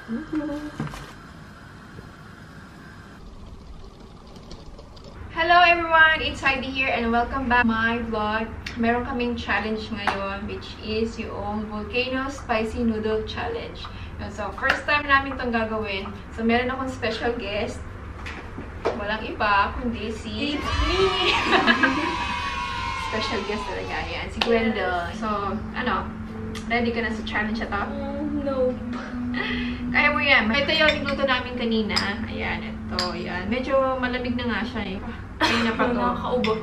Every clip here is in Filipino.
Hello everyone! It's Heidi here and welcome back to my vlog. Meron kaming challenge ngayon which is yung Volcano Spicy Noodle Challenge. So, first time namin itong gagawin. So, meron akong special guest. Walang iba, kundi si... It's me! Special guest talaga. Yan, si Gwendol. So, ano? Ready ka na sa challenge ito? No. Kaya mo yan. Ito yung nagluto namin kanina. Ayan, ito. Ayan. Medyo malamig na nga siya eh. Kanina pa to. Nakakaubo.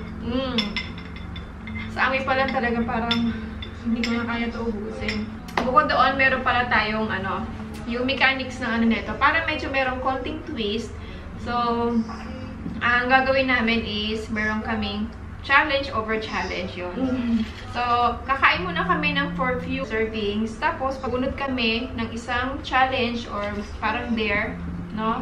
Sa amin pa lang talaga parang hindi ko na kaya ito ubusin. Bukod doon, meron pala tayong ano, yung mechanics ng ano nito. Para medyo merong konting twist. So, ang gagawin namin is meron kaming challenge over challenge yun. So, kakain muna kami ng for few servings. Tapos, pagunod kami ng isang challenge or parang dare, no?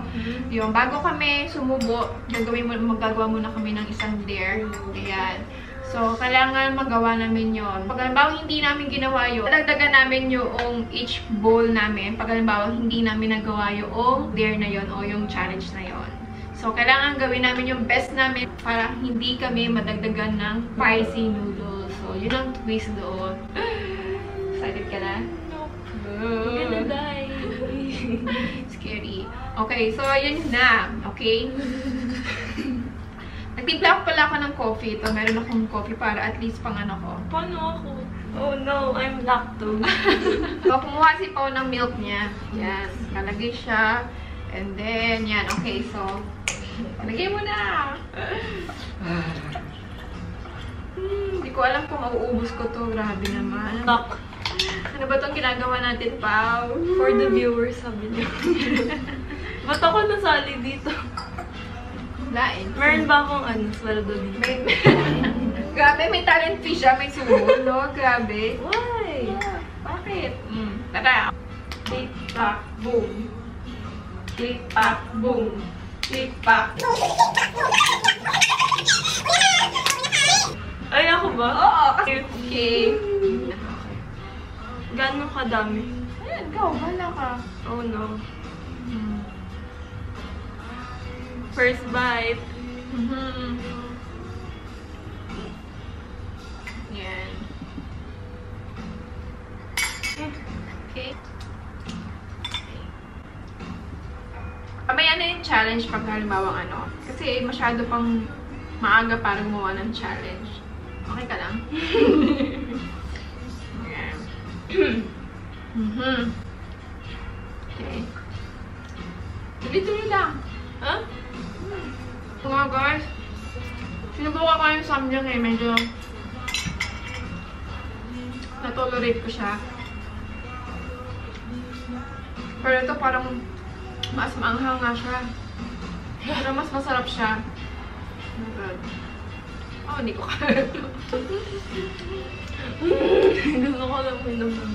Yung bago kami sumubo, magagawa muna kami ng isang dare. Ayan. So, kailangan magawa namin yun. Pag halimbawa hindi namin ginawa yun, dagdagan namin yung each bowl namin. Pag halimbawa hindi namin nagawa yung dare na yun o yung challenge na yun. So, kailangan gawin namin yung best namin para hindi kami madagdagan ng spicy noodles. So, yun ang twist doon. Excited ka na? No. I'm gonna die. Scary. Okay, so yun na. Okay? Nagtimpla pala ako ng coffee. Ito, meron akong coffee para at least pang ano ko. Paano ako? Oh no, I'm lactose. So, kumuha si Pao ng milk niya. Yan. Kalagay siya. And then, yan. Okay, so, palagay mo na! Hindi ko alam kung mauubos ko to. Grabe naman. Talk. Ano ba itong ginagawa natin, Pao? For the viewers, sabi niyo. Ba't ako nasali dito? Lain. Meron ba akong ano, sweldo dito? Grabe, may talent fee siya. May sumo, no? Grabe. Why? Bakit? Tara. Tik-tak, boom. Tik-tak, boom. Tik-tak. Ay, ako ba? Oo, kasi... Okay. Gano'ng kadami? Ayan, go. Wala ka. Oh no. First bite. Yan. Okay. Mamaya na yung challenge pag halimbawa ano. Kasi masyado pang maaga para gumawa ng challenge. Okay ka lang? Ayan. Okay. Tuloy-tuloy lang. Huh? Mga guys, sinubukan ko yung samgyang eh. Medyo na-tolerate ko siya. Pero ito parang mas maanghang nga siya. Pero mas masarap siya. Oh my God. Oh, hindi ko kaya ito. Gusto ko lang may naman.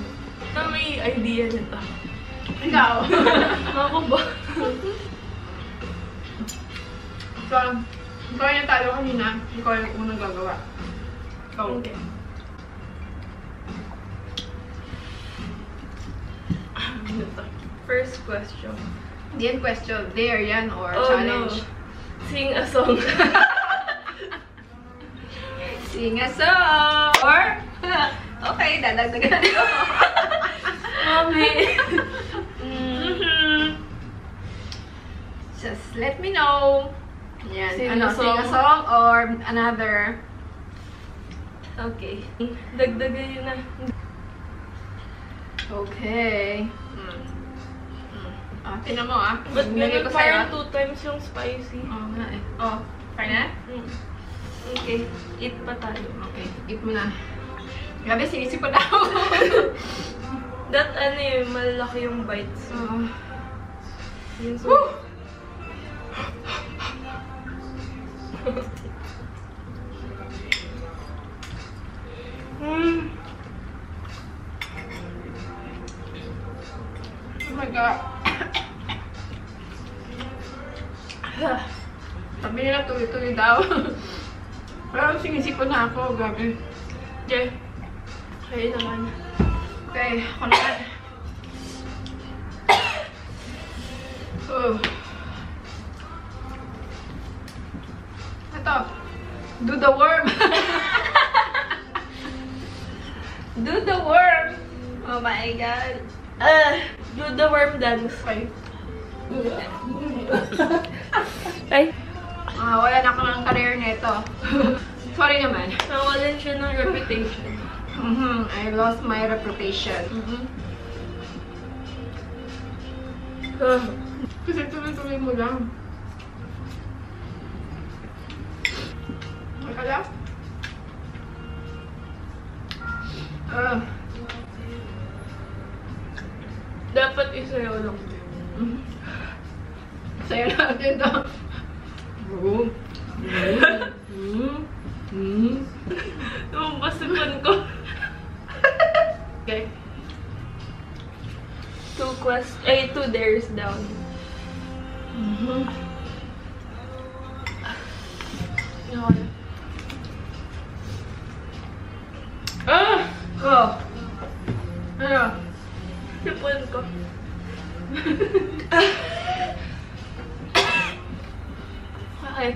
May idea nito. Ikaw. Ako ba? So, ikaw yung talo kanina. Ikaw yung unang gagawa. Go. Okay. First question. Hindi yan question. Dare yan or Oh, challenge. no. Sing a song. Sing a song! Or, okay, dadagdagan ko. Mami. Just let me know. Yan. Sing Ano, a sing a song. song or another. Okay. Dagdagan yun na. Okay. Tinan mo Ba't Nilagay ganun ko sa'yo, parang 2 times yung spicy? Oo nga eh. Oh, fine na? Okay. Eat pa tayo. Okay, eat mo na. Grabe, sinisipon na ako. That ano yung malaki yung bites. Oo. Yun so. Woo! Oh my God. Sabi nila tuloy-tuloy daw. Pero sinisipon na ako. Grabe. Yeah. Okay naman. Okay, ako naman. Ito. Do the worm. Do the worm. Oh my god. Do the worm dance. Okay. Ay, Wala na ako ng career nito. Sorry naman. nawalan siya ng reputation. I lost my reputation. Kasi tuloy-tuloy mo lang. Akala? Dapat isayaw lang. Sa'yo natin to. Tumabasipan ko. Okay. 2 dares down. Okay. Oh! Ano? Sipon ko. Okay.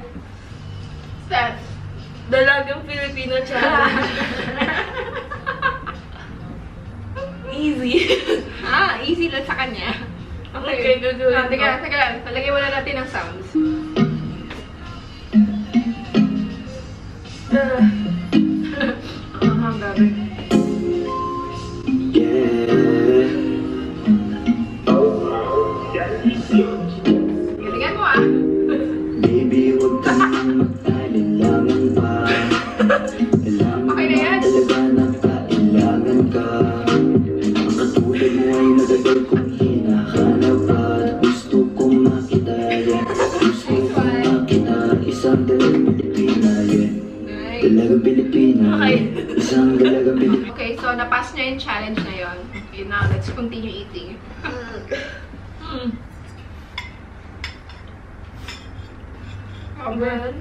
Set. Dalagang Filipino challenge. Easy. Easy lang sa kanya. Okay, gagawin ko. Teka lang. Talagay muna natin ang sounds. Gabi. Galingan mo Baby, huwag ka nang mag-alilangan pa. Okay na yan. Talaga na kailangan ka. Ang katulad mo ay matagal kong hinahanap at gusto kong makita yan. Gusto kong makita isang dalagang Pilipina yan. Dalagang Pilipina isang dalagang Pilipina. Okay, so napass niya yung challenge na yun. Okay, now let's continue eating. Amen.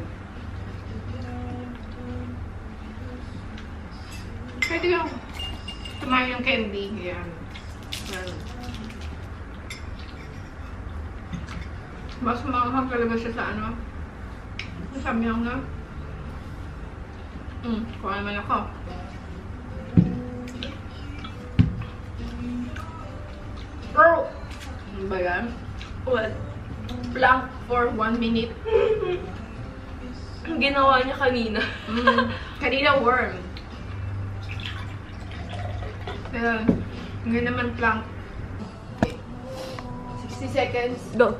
Pwede yung tumayo yung candy. Yan. Mas maanghang talaga siya sa ano. Samyang na. Kuha naman ako. Bro! Ano ba yan? What? Plank for 1 minute. Ang ginawa niya kanina. Kanina worm. Pero, ngayon naman plank. 60 seconds. Go.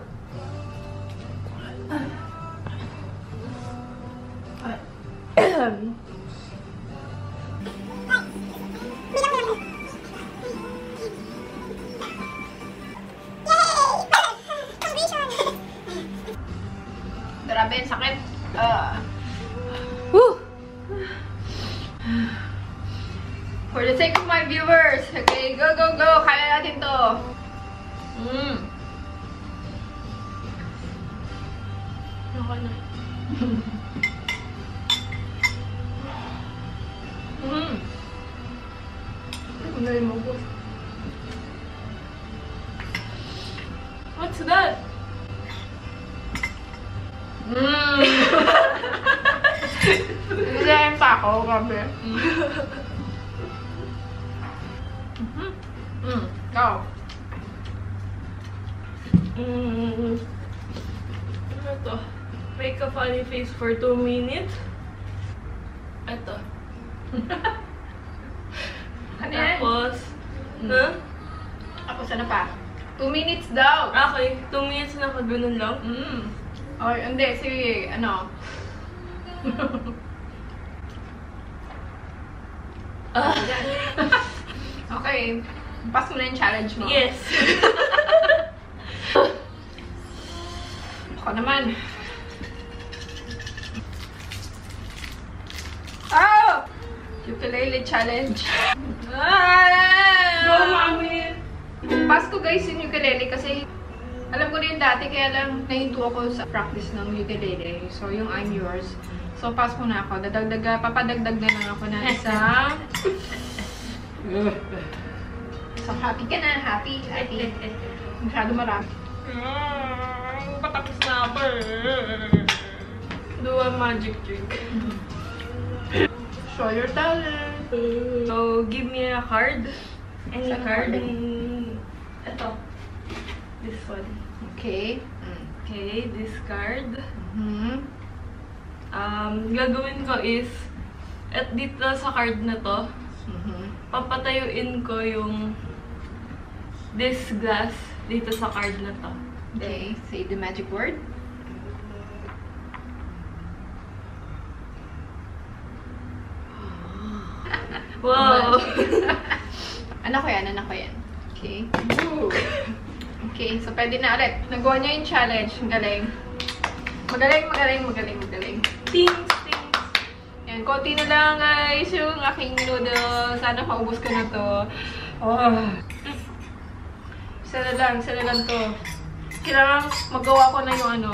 Grabe, sakit. Woo! For the sake of my viewers. Okay, go, go, go. Kaya natin to. Okay na. Ang galing mo po. What's that? Nagsasayin pa ako, grabe. Go. Ano to? Make a funny face for 2 minutes. Ito. Ano yan? Tapos, huh? Tapos ano pa? 2 minutes daw. Okay, 2 minutes na kaganon lang. Okay, hindi. Sige, ano? Okay. Pass mo na yung challenge mo. Yes. Ako naman. Oh! Ukulele challenge. Go, mami! Pass ko guys yung ukulele kasi alam ko na yun dati kaya lang nahinto ako sa practice ng ukulele. So yung I'm yours. So pass mo na ako. Papadagdag na lang ako ng isang... So happy ka na. Happy. Masyado marami. Patapos na ako. Do a magic trick. Show your talent. So, give me a card. Any Saan card. card? Ito. This one. Okay. Okay, this card. Mm-hmm. Gagawin ko is, at dito sa card na to, papatayuin ko yung this glass dito sa card na to. Okay, say the magic word. Wow! Anak ko yan, anak ko yan. Okay. Okay, so pwede na ulit. Nagawa niya yung challenge. Magaling. Magaling, magaling, magaling, magaling. Tings! Tings! Yan, konti na lang guys yung aking noodle. Sana maubos ko na to. Oh. Isa na lang to. Kailangan magawa ko na yung ano,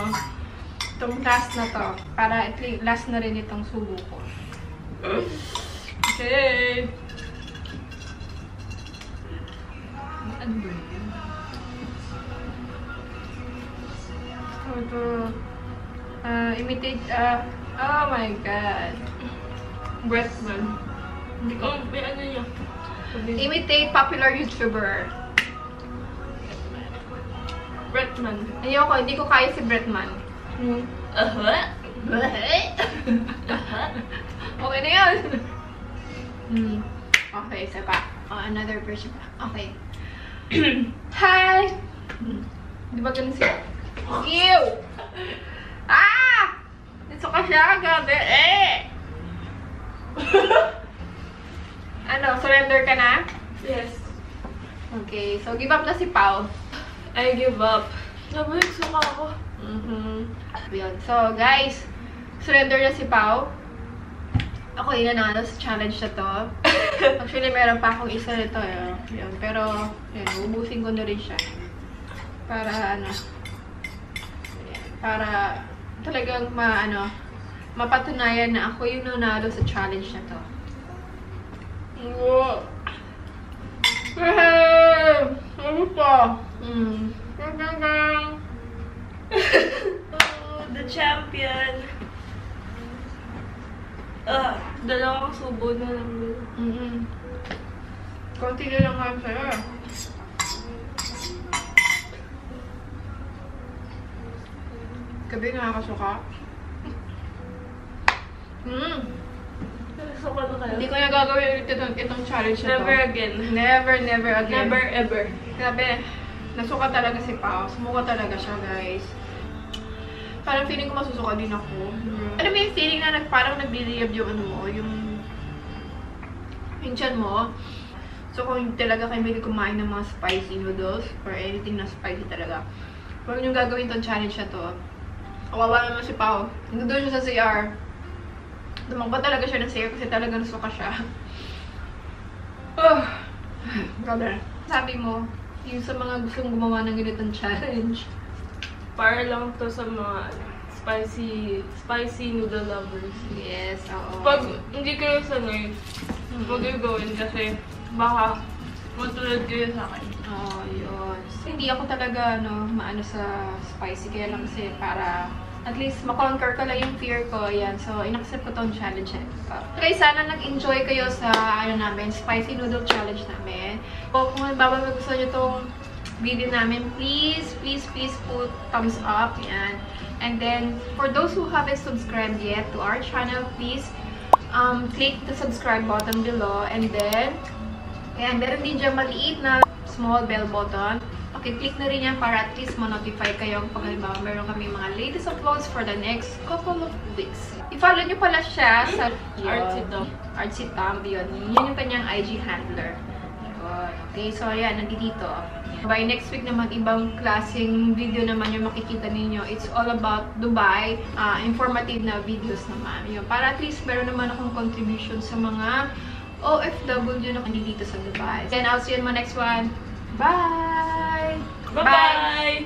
itong last na to. Para at least last na rin itong subo ko. Okay. Ano ba yun? Ito. Imitate, oh my god. Breathman. Hindi ko. Oh, may ano niya. Imitate popular YouTuber. Breathman. Ayoko, hindi ko kaya si Bretman. Okay na yun. Okay, isa pa. Oh, another version pa. Okay. Hi! Di ba ganun siya? Ew! Ah! Dito ka siya, gabi. Ano, surrender ka na? Yes. Okay, so give up na si Pao. I give up. Nabalik suka ako. Yun. So, guys, surrender na si Pao. Ako yun na sa challenge na to. Actually, meron pa akong isa nito. Yun. Pero, yun, ubusin ko na rin siya. Para, ano, para talagang mapatunayan na ako yung nanalo sa challenge na to. Ano pa? The champion. Dalawang subo na lang. Konti na lang nga sa'yo. Gabi nakakasuka. Suka na kayo? Hindi ko na gagawin ulit itong challenge na to. Never again. Never, never again. Never ever. Grabe, nasuka talaga si Pao. Sumuka talaga siya, guys. Parang feeling ko masusuka din ako. Ano mo yung feeling na parang nagli-liab yung ano mo, yung tiyan mo. So, kung talaga kayo may kumain ng mga spicy noodles or anything na spicy talaga, huwag nyo gagawin tong challenge na to. Kawawa naman si Pao. Nandun siya sa CR. Tumakbo talaga siya ng CR kasi talaga nasuka siya. Grabe. Sabi mo, yung sa mga gustong gumawa ng ganitong challenge, Para lang to sa mga spicy noodle lovers. yes, oo. Pag hindi kayo sanay, huwag kayo gawin kasi baka matulad kayo sa akin. Oo, yun. Hindi ako talaga, maano sa spicy. Kaya lang kasi para at least makonquer ko lang yung fear ko. Yan. So, inaccept ko tong challenge na ito. Okay, sana nag-enjoy kayo sa, namin, spicy noodle challenge namin. O, kung halimbawa gusto nyo tong video namin, please put thumbs up. Yan. And then, for those who haven't subscribed yet to our channel, please click the subscribe button below. And then, ayan, meron din dyan maliit na small bell button. Okay, click na rin yan para at least ma-notify kayo pag halimbawa meron kami mga latest uploads for the next couple of weeks. I-follow nyo pala siya sa Artsy Thumb, yun. Yun yung kanyang IG handler. Yun. Okay, so ayan, nandito. By next week naman, ibang klaseng video naman yung makikita ninyo. It's all about Dubai. Informative na videos naman. Yun. Para at least meron naman akong contribution sa mga OFW na nandito sa Dubai. Then I'll see you in my next one. Bye! Bye-bye!